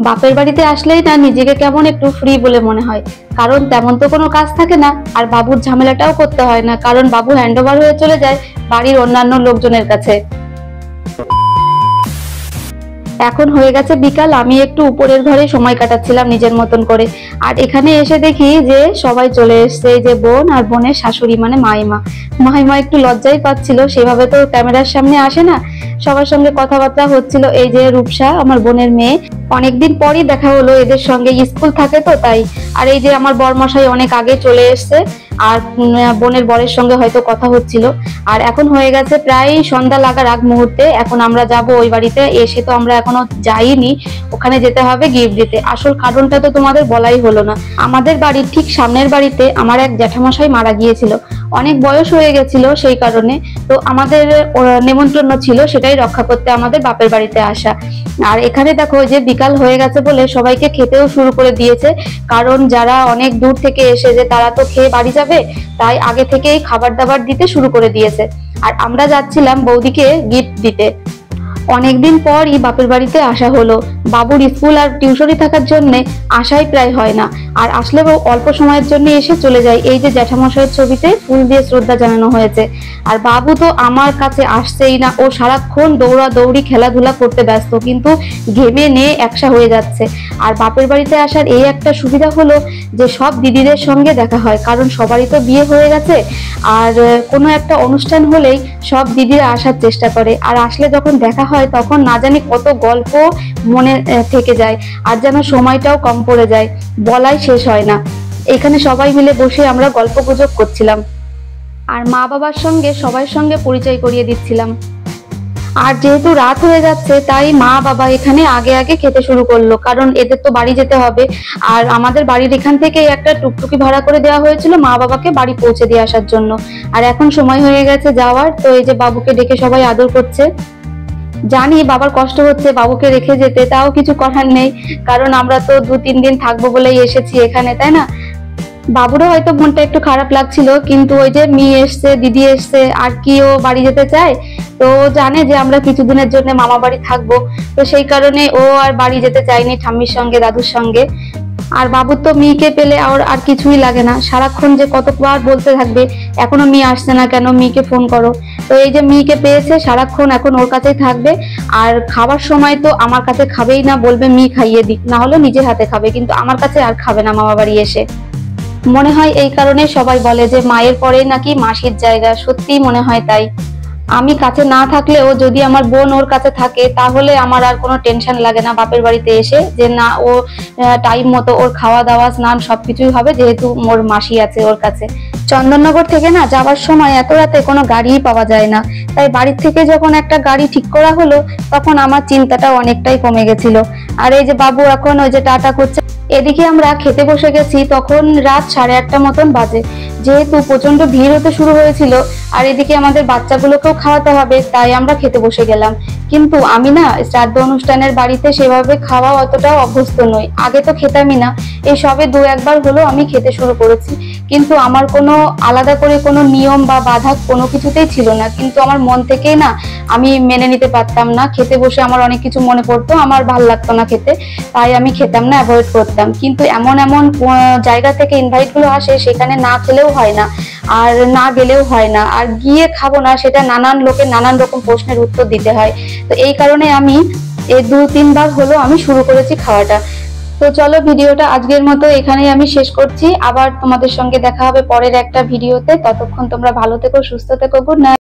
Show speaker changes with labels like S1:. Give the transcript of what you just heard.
S1: বাপের বাড়িতে আসলেই না নিজেকে কেমন একটু ফ্রি বলে মনে হয়, কারণ তেমন তো কোনো কাজ থাকে না, আর বাবুর ঝামেলাটাও করতে হয় না, কারণ বাবু হ্যান্ডওভার হয়ে চলে যায় বাড়ির অন্যান্য লোকজনের কাছে। এখন হয়ে গেছে বিকাল, আমি একটু উপরের ঘরে সময় কাটাচ্ছিলাম নিজের মতন করে। আর এখানে এসে দেখি যে সবাই চলে এসছে, যে বোন আর বোনের শাশুড়ি মানে মাইমা। মাইমা একটু লজ্জাই পাচ্ছিল, সেভাবে তো ক্যামেরার সামনে আসে না। সবার সঙ্গে কথাবার্তা হচ্ছিল। এই যে রূপসা আমার বোনের মেয়ে, অনেকদিন পরই দেখা হলো এদের সঙ্গে, স্কুল থাকে তো তাই। আর এই যে আমার বরমশাই অনেক আগে চলে এসছে, আর বোনের বরের সঙ্গে হয়তো কথা হচ্ছিল। আর এখন হয়ে গেছে প্রায় সন্ধ্যা লাগার আগ মুহূর্তে, এখন আমরা যাব ওই বাড়িতে। এসে তো আমরা এখনো যাইনি, ওখানে যেতে হবে গিফট দিতে। আসল কারণটা তো তোমাদের বলাই হলো না। আমাদের বাড়ির ঠিক সামনের বাড়িতে আমার এক জ্যাঠামশাই মারা গিয়েছিল, অনেক বয়স হয়ে গেছিল, সেই কারণে তো আমাদের নেমন্ত্রণ ছিল সেটাই রক্ষা করতে আমাদের বাপের বাড়িতে আসা। আর এখানে দেখো যে বিকাল হয়ে গেছে বলে সবাইকে খেতেও শুরু করে দিয়েছে, কারণ যারা অনেক দূর থেকে এসে যে তারা তো খেয়ে বাড়ি যাবে, তাই আগে থেকেই খাবার দাবার দিতে শুরু করে দিয়েছে। আর আমরা যাচ্ছিলাম বৌদিকে গিফট দিতে। অনেকদিন পরই বাপের বাড়িতে আসা হলো। বাবুর স্কুল আর টিউশনি থাকার জন্য আসাই প্রায় হয় না, আর আসলেও অল্প সময়ের জন্য এসে চলে যায়। এই যে জ্যাঠামশাইয়ের ছবিতে ফুল দিয়ে শ্রদ্ধা জানানো হয়েছে। আর বাবু তো আমার কাছে আসছেই না, ও সারাক্ষণ দৌড়াদৌড়ি খেলাধুলা করতে ব্যস্ত, কিন্তু ঘেমে নিয়ে একসা হয়ে যাচ্ছে। আর বাপের বাড়িতে আসার এই একটা সুবিধা হলো যে সব দিদিদের সঙ্গে দেখা হয়, কারণ সবারই তো বিয়ে হয়ে গেছে। আর কোনো একটা অনুষ্ঠান হলেই সব দিদিরা আসার চেষ্টা করে, আর আসলে যখন দেখা হয় তখন না জানি কত গল্প মনে থেকে যায়, আর যেন সময়টাও কম পড়ে যায়, বলাই শেষ হয় না। এখানে সবাই মিলে বসে আমরা গল্প গুজব করছিলাম, আর মা বাবার সঙ্গে সবার সঙ্গে পরিচয় করিয়ে দিচ্ছিলাম। আর যেহেতু রাত হয়ে যাচ্ছে তাই মা বাবা এখানে আগে আগে খেতে শুরু করলো, কারণ এদের তো বাড়ি যেতে হবে। আর আমাদের বাড়ির এখান থেকে একটা টুকটুকি ভাড়া করে দেওয়া হয়েছিল মা বাবাকে বাড়ি পৌঁছে দিয়ে আসার জন্য। আর এখন সময় হয়ে গেছে যাওয়ার, তো এই যে বাবুকে ডেকে সবাই আদর করছে। জানি বাবার কষ্ট হচ্ছে বাবুকে রেখে যেতে, তাও কিছু করার নেই, কারণ আমরা তো 2-3 দিন থাকবো বলেই এসেছি এখানে, তাই না? বাবুরও হয়তো মনটা একটু খারাপ লাগছিল, কিন্তু ওই যে মেয়ে এসছে, দিদি এসছে, আর কি ও বাড়ি যেতে চায়? তো জানে যে আমরা কিছুদিনের জন্য মামা বাড়ি থাকবো, তো সেই কারণে ও আর বাড়ি যেতে চায়নি ঠাম্মির সঙ্গে দাদুর সঙ্গে। আর বাবুর তো মেয়েকে পেলে আর কিছুই লাগে না, সারাক্ষণ যে কতবার বলতে থাকবে এখনো মেয়ে আসছে না কেন, মেয়েকে ফোন করো। তো এই যে মেয়েকে পেয়েছে, সারাক্ষণ এখন ওর কাছেই থাকবে। আর খাবার সময় তো আমার কাছে খাবেই না, বলবে মেয়ে খাইয়ে দিক, না হলে নিজের হাতে খাবে, কিন্তু আমার কাছে আর খাবে না মামা বাড়ি এসে। মনে হয় এই কারণে সবাই বলে যে মায়ের পরেই নাকি মাসির জায়গা, সত্যিই মনে হয় তাই। আমি কাছে না থাকলেও যদি আমার বোন ওর কাছে থাকে তাহলে আমার আর কোনো টেনশন লাগে না বাপের বাড়িতে এসে, যে না ও টাইম মতো ওর খাওয়া দাওয়া স্নান সবকিছুই হবে, যেহেতু মোর মাসি আছে ওর কাছে। চন্দননগর থেকে না যাওয়ার সময় এত রাতে কোনো গাড়িই পাওয়া যায় না, তাই বাড়ির থেকে যখন একটা গাড়ি ঠিক করা হলো তখন আমার চিন্তাটা অনেকটাই কমে গেছিল। আর এই যে বাবু এখন ওই যে টাটা করছে। এদিকে আমরা খেতে বসে গেছি, তখন রাত 8:30 মতন বাজে, যেহেতু প্রচন্ড ভিড় হতে শুরু হয়েছিল। আর এদিকে আমাদের বাচ্চাগুলোকেও খাওয়াতে হবে, তাই আমরা খেতে বসে গেলাম। কিন্তু আমি না শ্রাদ্ধ অনুষ্ঠানের বাড়িতে সেভাবে খাওয়া অতটাও অভ্যস্ত নই, আগে তো খেতামই না, এই সবে 2-1 বার হলো আমি খেতে শুরু করেছি। কিন্তু আমার কোনো আলাদা করে কোনো নিয়ম বা বাধা কোনো কিছুতেই ছিল না, কিন্তু আমার মন থেকেই না আমি মেনে নিতে পারতাম না। খেতে বসে আমার অনেক কিছু মনে পড়তো, আমার ভালো লাগতো না খেতে, তাই আমি খেতাম না, অ্যাভয়েড করতাম। কিন্তু এমন এমন জায়গা থেকে ইনভাইট গুলো আসে, সেখানে না খেলেও হয় না, আর না গেলেও হয় না, আর গিয়ে খাবো না সেটা নানান লোকের নানান রকম প্রশ্নের উত্তর দিতে হয়। তো এই কারণে আমি এই 2-3 বার হলো আমি শুরু করেছি খাওয়াটা। তো চলো ভিডিওটা আজকের মতো এখানেই আমি শেষ করছি, আবার তোমাদের সঙ্গে দেখা হবে পরের একটা ভিডিওতে। ততক্ষণ তোমরা ভালো থেকো, সুস্থ থেকো, গুড নাইট।